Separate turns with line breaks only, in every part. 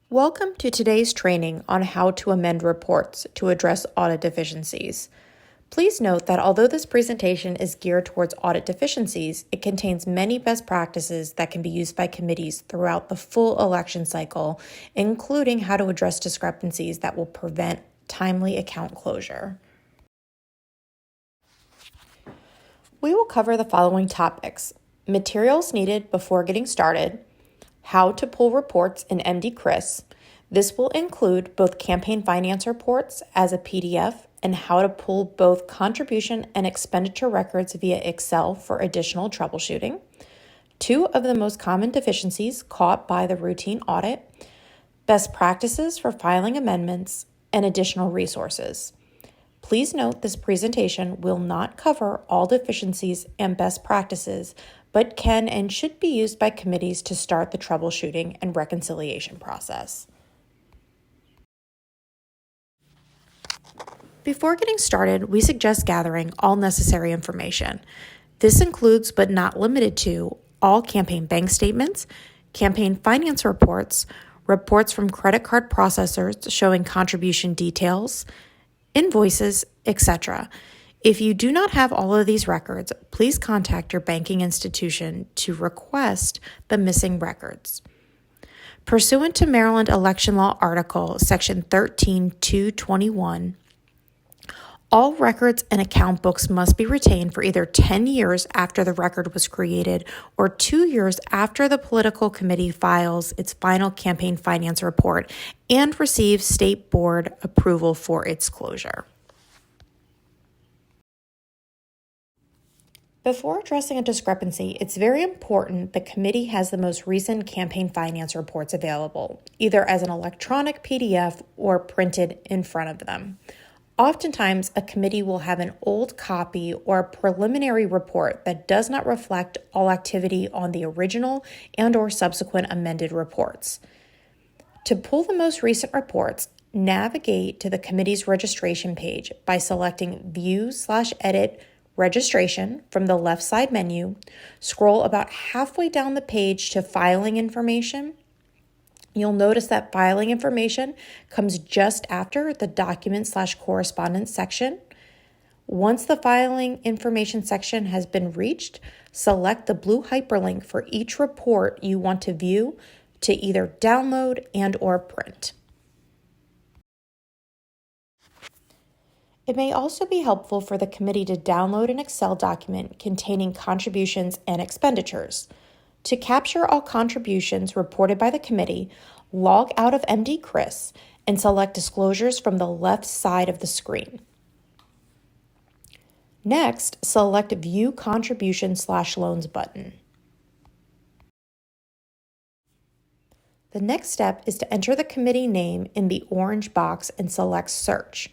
Welcome to today's training on how to amend reports to address audit deficiencies. Please note that although this presentation is geared towards audit deficiencies, it contains many best practices that can be used by committees throughout the full election cycle, including how to address discrepancies that will prevent timely account closure. We will cover the following topics: materials needed before getting started, how to pull reports in MD-CRIS. This will include both campaign finance reports as a PDF and how to pull both contribution and expenditure records via Excel for additional troubleshooting. 2 of the most common deficiencies caught by the routine audit, best practices for filing amendments, and additional resources. Please note this presentation will not cover all deficiencies and best practices, but can and should be used by committees to start the troubleshooting and reconciliation process. Before getting started, we suggest gathering all necessary information. This includes, but not limited to, all campaign bank statements, campaign finance reports, reports from credit card processors showing contribution details, invoices, etc. If you do not have all of these records, please contact your banking institution to request the missing records. Pursuant to Maryland Election Law Article Section 13-221, all records and account books must be retained for either 10 years after the record was created or 2 years after the political committee files its final campaign finance report and receives state board approval for its closure. Before addressing a discrepancy, it's very important the committee has the most recent campaign finance reports available, either as an electronic PDF or printed in front of them. Oftentimes, a committee will have an old copy or a preliminary report that does not reflect all activity on the original and/or subsequent amended reports. To pull the most recent reports, navigate to the committee's registration page by selecting View/Edit Registration from the left side menu, scroll about halfway down the page to Filing Information. You'll notice that filing information comes just after the document/correspondence section. Once the filing information section has been reached, select the blue hyperlink for each report you want to view to either download and/or print. It may also be helpful for the committee to download an Excel document containing contributions and expenditures. To capture all contributions reported by the committee, log out of MD-CRIS and select Disclosures from the left side of the screen. Next, select View Contribution/Loans button. The next step is to enter the committee name in the orange box and select Search.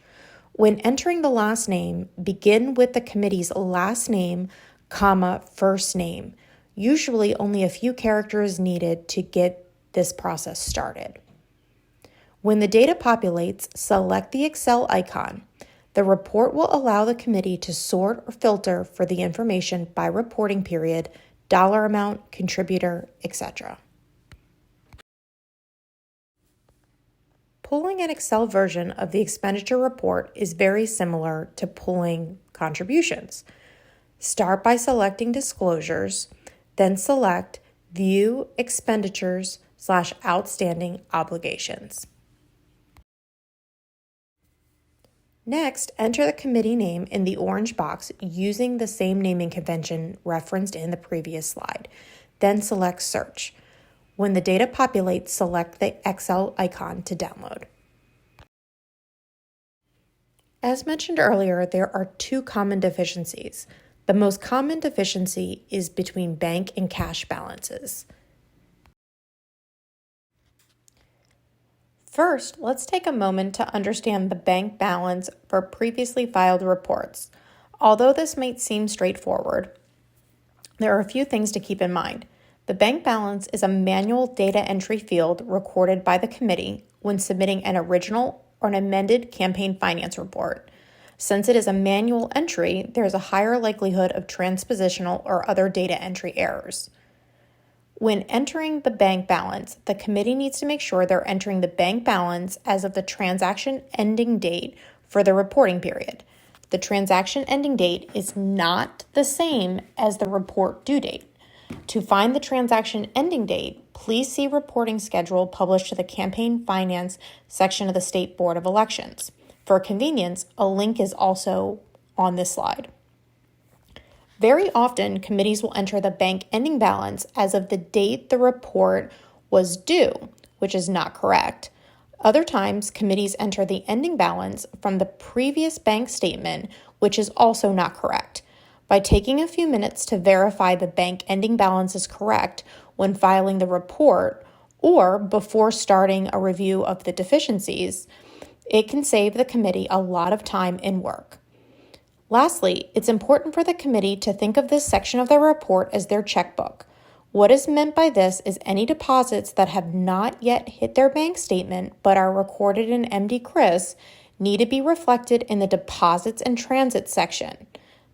When entering the last name, begin with the committee's last name, first name. Usually only a few characters needed to get this process started. When the data populates, select the Excel icon. The report will allow the committee to sort or filter for the information by reporting period, dollar amount, contributor, etc. Pulling an Excel version of the expenditure report is very similar to pulling contributions. Start by selecting Disclosures, then select View Expenditures/Outstanding Obligations. Next, enter the committee name in the orange box using the same naming convention referenced in the previous slide. Then select Search. When the data populates, select the Excel icon to download. As mentioned earlier, there are 2 common deficiencies. The most common deficiency is between bank and cash balances. First, let's take a moment to understand the bank balance for previously filed reports. Although this might seem straightforward, there are a few things to keep in mind. The bank balance is a manual data entry field recorded by the committee when submitting an original or an amended campaign finance report. Since it is a manual entry, there is a higher likelihood of transpositional or other data entry errors. When entering the bank balance, the committee needs to make sure they're entering the bank balance as of the transaction ending date for the reporting period. The transaction ending date is not the same as the report due date. To find the transaction ending date, please see reporting schedule published to the campaign finance section of the State Board of Elections. For convenience, a link is also on this slide. Very often, committees will enter the bank ending balance as of the date the report was due, which is not correct. Other times, committees enter the ending balance from the previous bank statement, which is also not correct. By taking a few minutes to verify the bank ending balance is correct when filing the report or before starting a review of the deficiencies, it can save the committee a lot of time and work. Lastly, it's important for the committee to think of this section of the report as their checkbook. What is meant by this is any deposits that have not yet hit their bank statement but are recorded in MD Chris need to be reflected in the deposits and transit section.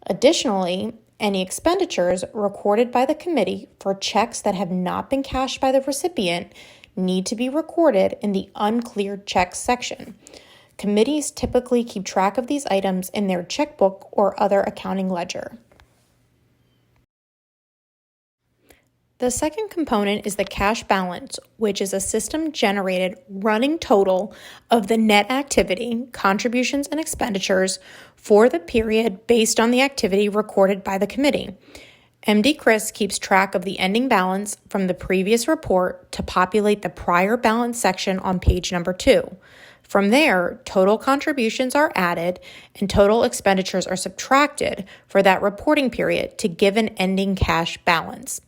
Additionally, any expenditures recorded by the committee for checks that have not been cashed by the recipient need to be recorded in the uncleared checks section. Committees typically keep track of these items in their checkbook or other accounting ledger. The second component is the cash balance, which is a system-generated running total of the net activity, contributions, and expenditures for the period based on the activity recorded by the committee. MD Chris keeps track of the ending balance from the previous report to populate the prior balance section on page number 2. From there, total contributions are added and total expenditures are subtracted for that reporting period to give an ending cash balance.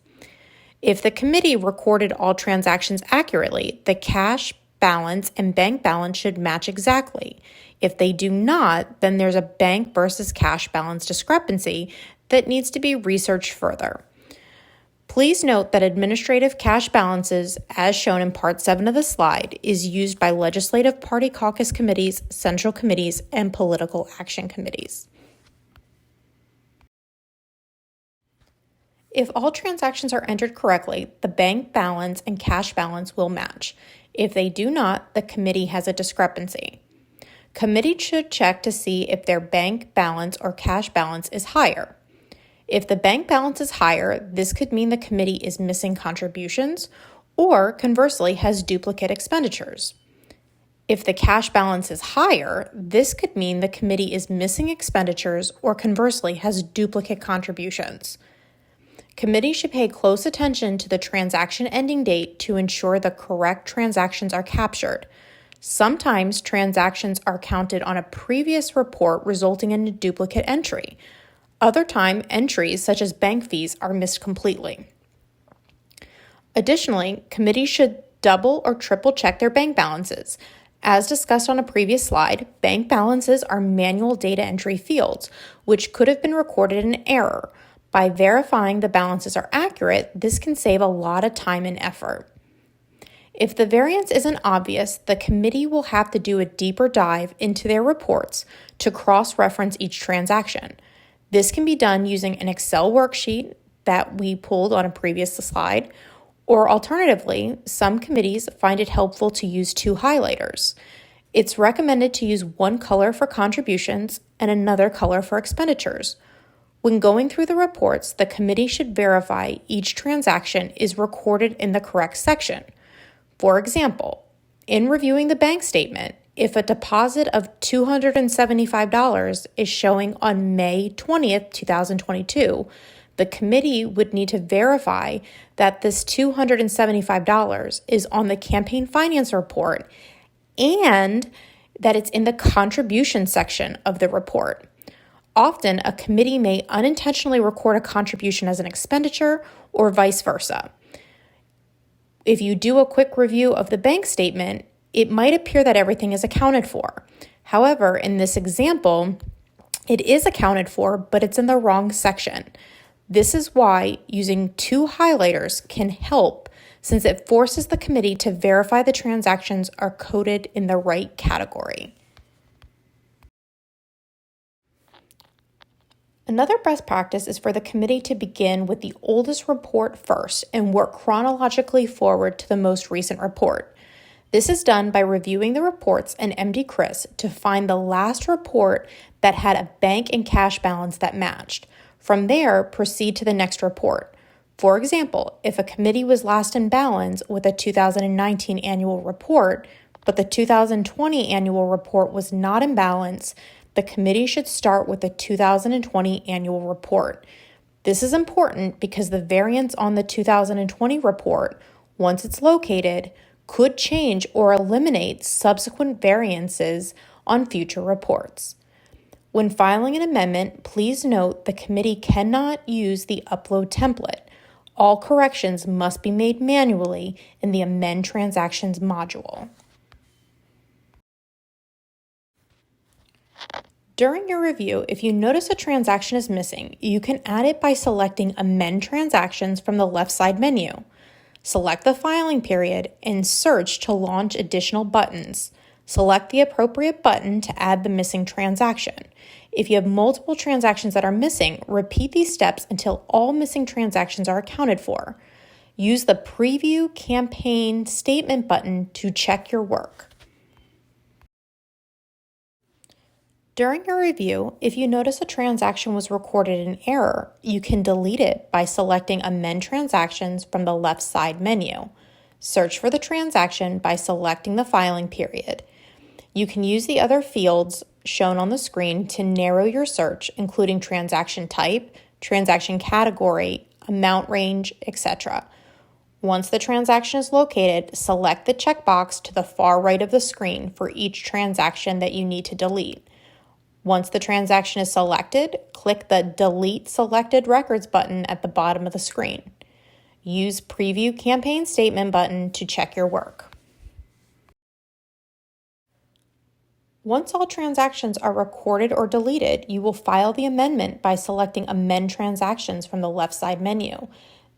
If the committee recorded all transactions accurately, the cash balance and bank balance should match exactly. If they do not, then there's a bank versus cash balance discrepancy that needs to be researched further. Please note that administrative cash balances, as shown in Part 7 of the slide, is used by legislative party caucus committees, central committees, and political action committees. If all transactions are entered correctly, the bank balance and cash balance will match. If they do not, the committee has a discrepancy. Committee should check to see if their bank balance or cash balance is higher. If the bank balance is higher, this could mean the committee is missing contributions or, conversely, has duplicate expenditures. If the cash balance is higher, this could mean the committee is missing expenditures or, conversely, has duplicate contributions. Committee should pay close attention to the transaction ending date to ensure the correct transactions are captured. Sometimes transactions are counted on a previous report, resulting in a duplicate entry. Other time, entries such as bank fees are missed completely. Additionally, committees should double or triple check their bank balances. As discussed on a previous slide, bank balances are manual data entry fields, which could have been recorded in error. By verifying the balances are accurate, this can save a lot of time and effort. If the variance isn't obvious, the committee will have to do a deeper dive into their reports to cross-reference each transaction. This can be done using an Excel worksheet that we pulled on a previous slide, or alternatively, some committees find it helpful to use 2 highlighters. It's recommended to use one color for contributions and another color for expenditures. When going through the reports, the committee should verify each transaction is recorded in the correct section. For example, in reviewing the bank statement, if a deposit of $275 is showing on May 20th, 2022, the committee would need to verify that this $275 is on the campaign finance report and that it's in the contribution section of the report. Often, a committee may unintentionally record a contribution as an expenditure or vice versa. If you do a quick review of the bank statement, it might appear that everything is accounted for. However, in this example, it is accounted for, but it's in the wrong section. This is why using 2 highlighters can help, since it forces the committee to verify the transactions are coded in the right category. Another best practice is for the committee to begin with the oldest report first and work chronologically forward to the most recent report. This is done by reviewing the reports in MD Chris to find the last report that had a bank and cash balance that matched. From there, proceed to the next report. For example, if a committee was last in balance with a 2019 annual report, but the 2020 annual report was not in balance, the committee should start with the 2020 annual report. This is important because the variance on the 2020 report, once it's located, could change or eliminate subsequent variances on future reports. When filing an amendment, please note the committee cannot use the upload template. All corrections must be made manually in the Amend Transactions module. During your review, if you notice a transaction is missing, you can add it by selecting Amend Transactions from the left side menu. Select the filing period and search to launch additional buttons. Select the appropriate button to add the missing transaction. If you have multiple transactions that are missing, repeat these steps until all missing transactions are accounted for. Use the Preview Campaign Statement button to check your work. During your review, if you notice a transaction was recorded in error, you can delete it by selecting Amend Transactions from the left side menu. Search for the transaction by selecting the filing period. You can use the other fields shown on the screen to narrow your search, including transaction type, transaction category, amount range, etc. Once the transaction is located, select the checkbox to the far right of the screen for each transaction that you need to delete. Once the transaction is selected, click the Delete Selected Records button at the bottom of the screen. Use Preview Campaign Statement button to check your work. Once all transactions are recorded or deleted, you will file the amendment by selecting Amend Transactions from the left side menu.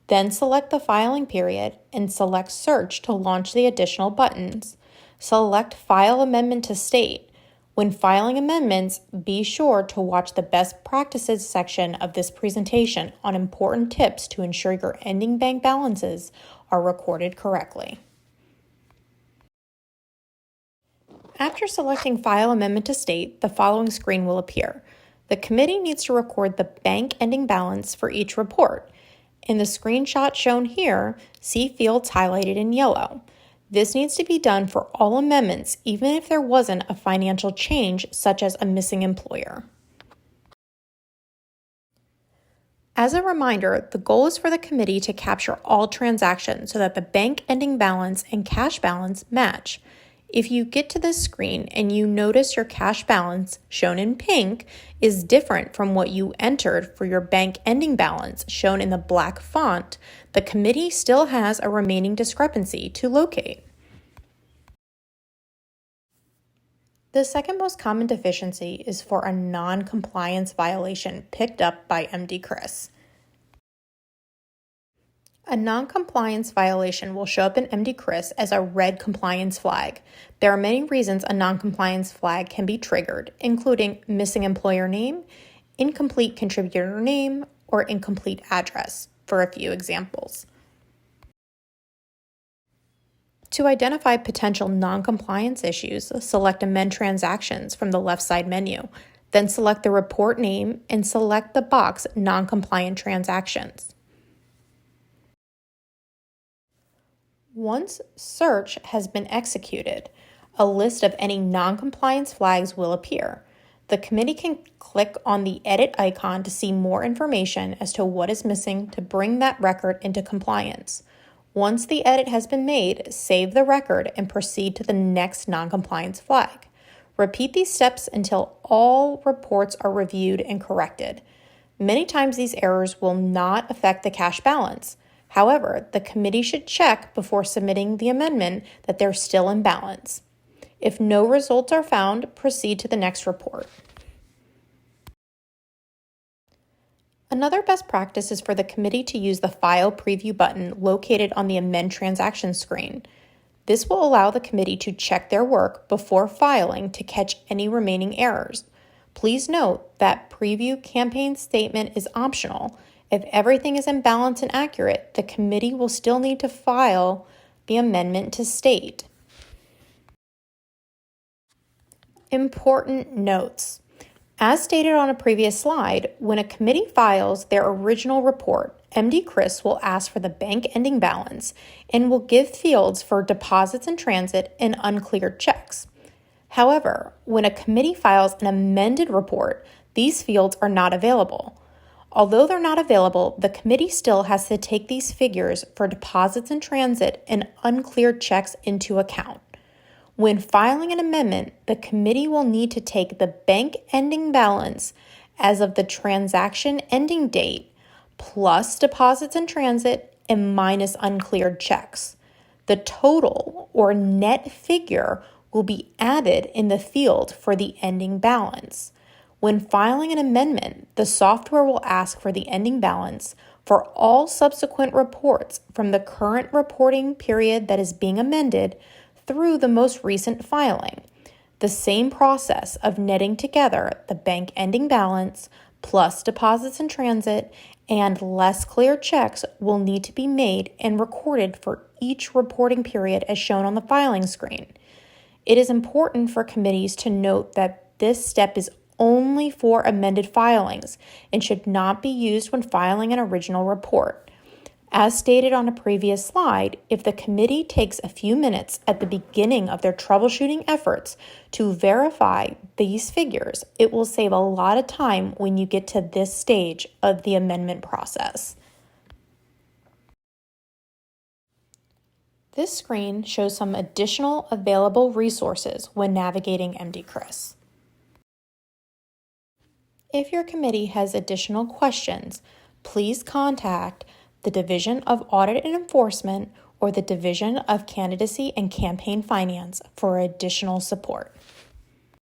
Then select the filing period and select Search to launch the additional buttons. Select File Amendment to State. When filing amendments, be sure to watch the Best Practices section of this presentation on important tips to ensure your ending bank balances are recorded correctly. After selecting File Amendment to State, the following screen will appear. The committee needs to record the bank ending balance for each report. In the screenshot shown here, see fields highlighted in yellow. This needs to be done for all amendments, even if there wasn't a financial change, such as a missing employer. As a reminder, the goal is for the committee to capture all transactions so that the bank ending balance and cash balance match. If you get to this screen and you notice your cash balance, shown in pink, is different from what you entered for your bank ending balance, shown in the black font, the committee still has a remaining discrepancy to locate. The second most common deficiency is for a non-compliance violation picked up by MD Chris. A non-compliance violation will show up in MD Chris as a red compliance flag. There are many reasons a non-compliance flag can be triggered, including missing employer name, incomplete contributor name, or incomplete address, for a few examples. To identify potential non-compliance issues, select Amend Transactions from the left side menu, then select the report name and select the box Non-Compliant Transactions. Once search has been executed, a list of any non-compliance flags will appear. The committee can click on the edit icon to see more information as to what is missing to bring that record into compliance. Once the edit has been made, save the record and proceed to the next non-compliance flag. Repeat these steps until all reports are reviewed and corrected. Many times these errors will not affect the cash balance. However, the committee should check before submitting the amendment that they're still in balance. If no results are found, proceed to the next report. Another best practice is for the committee to use the File Preview button located on the Amend Transaction screen. This will allow the committee to check their work before filing to catch any remaining errors. Please note that preview campaign statement is optional. If everything is in balance and accurate, the committee will still need to file the amendment to state. Important notes. As stated on a previous slide, when a committee files their original report, MD Chris will ask for the bank ending balance and will give fields for deposits in transit and uncleared checks. However, when a committee files an amended report, these fields are not available. Although they're not available, the committee still has to take these figures for deposits in transit and uncleared checks into account. When filing an amendment, the committee will need to take the bank ending balance as of the transaction ending date, plus deposits in transit and minus uncleared checks. The total or net figure will be added in the field for the ending balance. When filing an amendment, the software will ask for the ending balance for all subsequent reports from the current reporting period that is being amended through the most recent filing. The same process of netting together the bank ending balance plus deposits in transit and less clear checks will need to be made and recorded for each reporting period as shown on the filing screen. It is important for committees to note that this step is only for amended filings and should not be used when filing an original report. As stated on a previous slide, if the committee takes a few minutes at the beginning of their troubleshooting efforts to verify these figures, it will save a lot of time when you get to this stage of the amendment process. This screen shows some additional available resources when navigating MD Chris. If your committee has additional questions, please contact the Division of Audit and Enforcement or the Division of Candidacy and Campaign Finance for additional support.